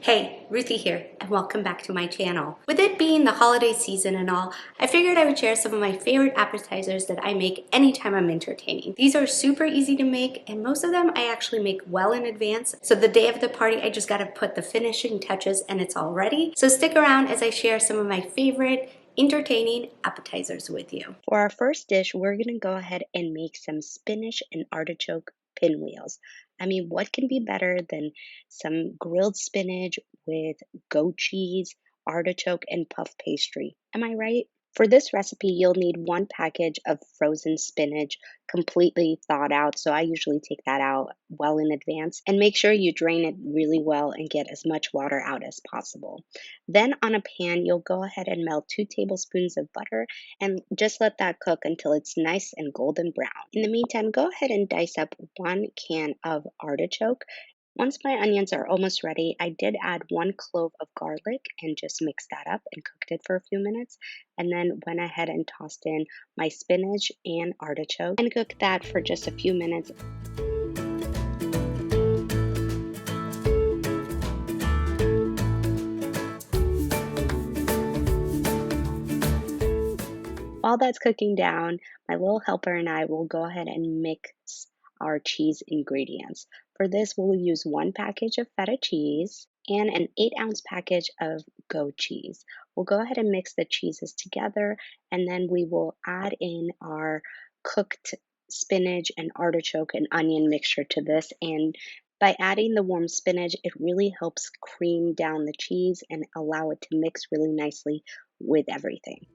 Hey, Ruthie here, and welcome back to my channel. With it being the holiday season and all, I figured I would share some of my favorite appetizers that I make anytime I'm entertaining. These are super easy to make, and most of them I actually make well in advance. So the day of the party, I just gotta put the finishing touches and it's all ready. So stick around as I share some of my favorite entertaining appetizers with you. For our first dish, we're going to go ahead and make some spinach and artichoke pinwheels. I mean, what can be better than some grilled spinach with goat cheese, artichoke, and puff pastry? Am I right? For this recipe, you'll need one package of frozen spinach completely thawed out. So I usually take that out well in advance and make sure you drain it really well and get as much water out as possible. Then on a pan, you'll go ahead and melt 2 tablespoons of butter and just let that cook until it's nice and golden brown. In the meantime, go ahead and dice up 1 can of artichoke. Once my onions are almost ready, I did add 1 clove of garlic and just mixed that up and cooked it for a few minutes. And then went ahead and tossed in my spinach and artichoke and cooked that for just a few minutes. While that's cooking down, my little helper and I will go ahead and mix our cheese ingredients. For this, we'll use 1 package of feta cheese and an 8-ounce package of goat cheese. We'll go ahead and mix the cheeses together, and then we will add in our cooked spinach and artichoke and onion mixture to this. And by adding the warm spinach, it really helps cream down the cheese and allow it to mix really nicely with everything.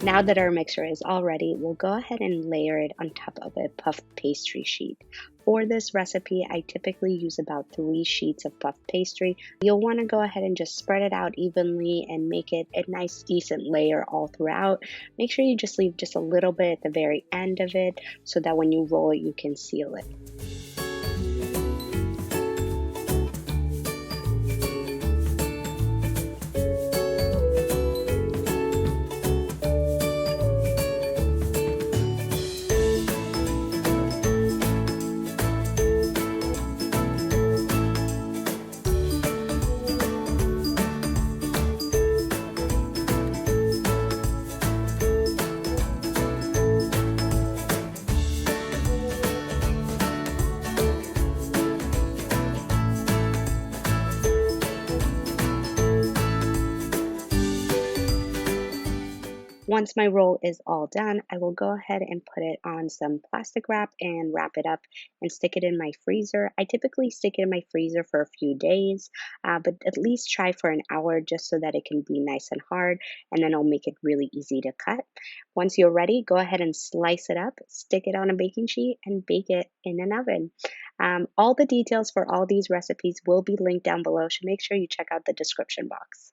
Now that our mixture is all ready, we'll go ahead and layer it on top of a puff pastry sheet. For this recipe, I typically use about 3 sheets of puff pastry. You'll want to go ahead and just spread it out evenly and make it a nice, decent layer all throughout. Make sure you just leave just a little bit at the very end of it so that when you roll it, you can seal it. Once my roll is all done, I will go ahead and put it on some plastic wrap and wrap it up and stick it in my freezer. I typically stick it in my freezer for a few days, but at least try for an hour just so that it can be nice and hard, and then it'll make it really easy to cut. Once you're ready, go ahead and slice it up, stick it on a baking sheet, and bake it in an oven. All the details for all these recipes will be linked down below, so make sure you check out the description box.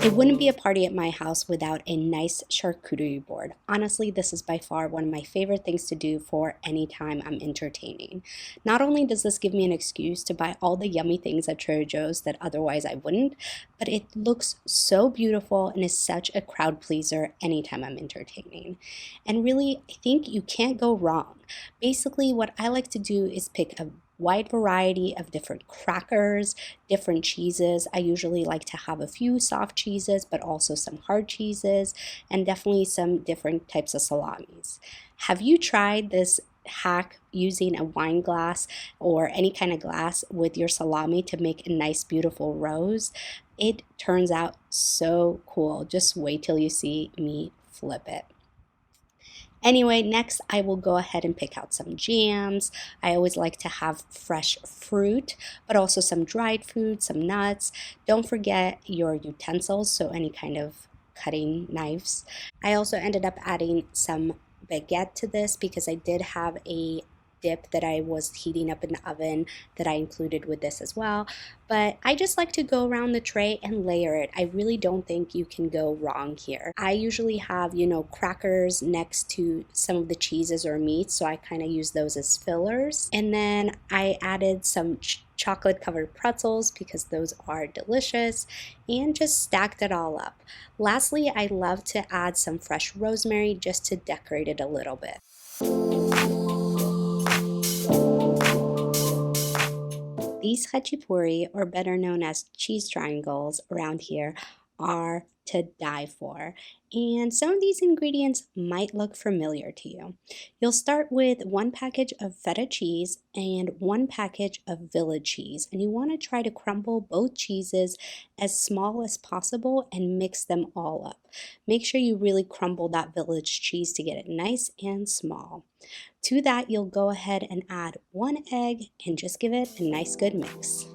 It wouldn't be a party at my house without a nice charcuterie board. Honestly, this is by far one of my favorite things to do for any time I'm entertaining. Not only does this give me an excuse to buy all the yummy things at Trader Joe's that otherwise I wouldn't, but it looks so beautiful and is such a crowd pleaser anytime I'm entertaining. And really, I think you can't go wrong. Basically, what I like to do is pick a wide variety of different crackers, different cheeses. I usually like to have a few soft cheeses, but also some hard cheeses, and definitely some different types of salamis. Have you tried this hack using a wine glass or any kind of glass with your salami to make a nice, beautiful rose? It turns out so cool. Just wait till you see me flip it. Anyway, next I will go ahead and pick out some jams. I always like to have fresh fruit, but also some dried food, some nuts. Don't forget your utensils, so any kind of cutting knives. I also ended up adding some baguette to this because I did have a dip that I was heating up in the oven that I included with this as well. But I just like to go around the tray and layer it. I really don't think you can go wrong here. I usually have, crackers next to some of the cheeses or meats, so I kind of use those as fillers. And then I added some chocolate covered pretzels because those are delicious, and just stacked it all up. Lastly, I love to add some fresh rosemary just to decorate it a little bit. These Hachipuri, or better known as cheese triangles around here, are to die for. And some of these ingredients might look familiar to you. You'll start with 1 package of feta cheese and 1 package of village cheese. And you want to try to crumble both cheeses as small as possible and mix them all up. Make sure you really crumble that village cheese to get it nice and small. To that, you'll go ahead and add 1 egg and just give it a nice good mix.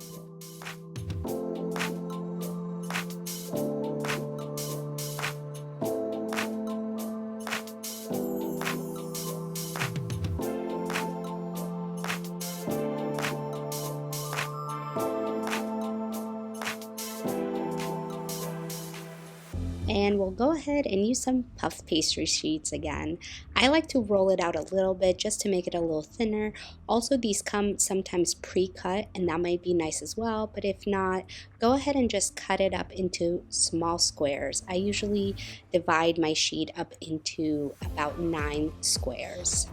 And we'll go ahead and use some puff pastry sheets again. I like to roll it out a little bit just to make it a little thinner. Also, these come sometimes pre-cut, and that might be nice as well, but if not, go ahead and just cut it up into small squares. I usually divide my sheet up into about 9 squares.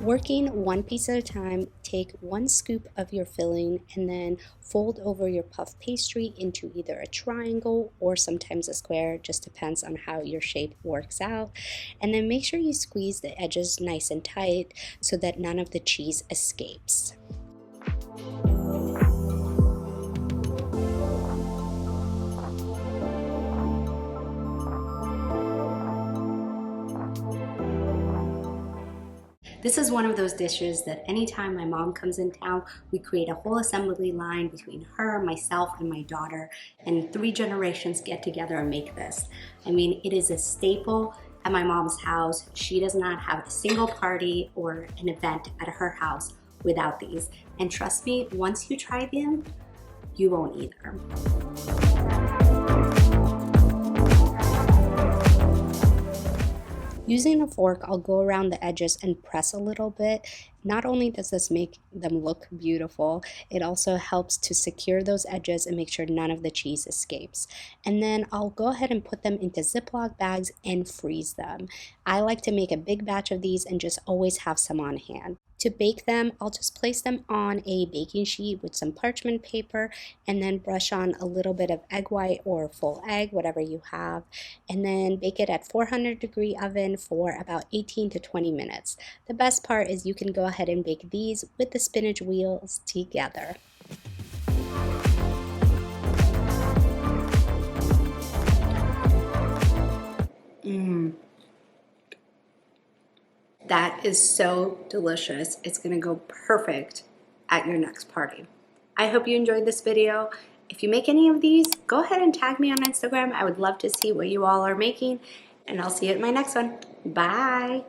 Working one piece at a time, take 1 scoop of your filling and then fold over your puff pastry into either a triangle or sometimes a square, just depends on how your shape works out. And then make sure you squeeze the edges nice and tight so that none of the cheese escapes. This is one of those dishes that anytime my mom comes in town, we create a whole assembly line between her, myself, and my daughter, and 3 generations get together and make this. I mean, it is a staple at my mom's house. She does not have a single party or an event at her house without these. And trust me, once you try them, you won't either. Using a fork, I'll go around the edges and press a little bit. Not only does this make them look beautiful, it also helps to secure those edges and make sure none of the cheese escapes. And then I'll go ahead and put them into Ziploc bags and freeze them. I like to make a big batch of these and just always have some on hand. To bake them, I'll just place them on a baking sheet with some parchment paper and then brush on a little bit of egg white or full egg, whatever you have, and then bake it at 400-degree oven for about 18 to 20 minutes. The best part is you can go ahead and bake these with the spinach wheels together. That is so delicious. It's gonna go perfect at your next party. I hope you enjoyed this video. If you make any of these, go ahead and tag me on Instagram. I would love to see what you all are making, and I'll see you at my next one. Bye.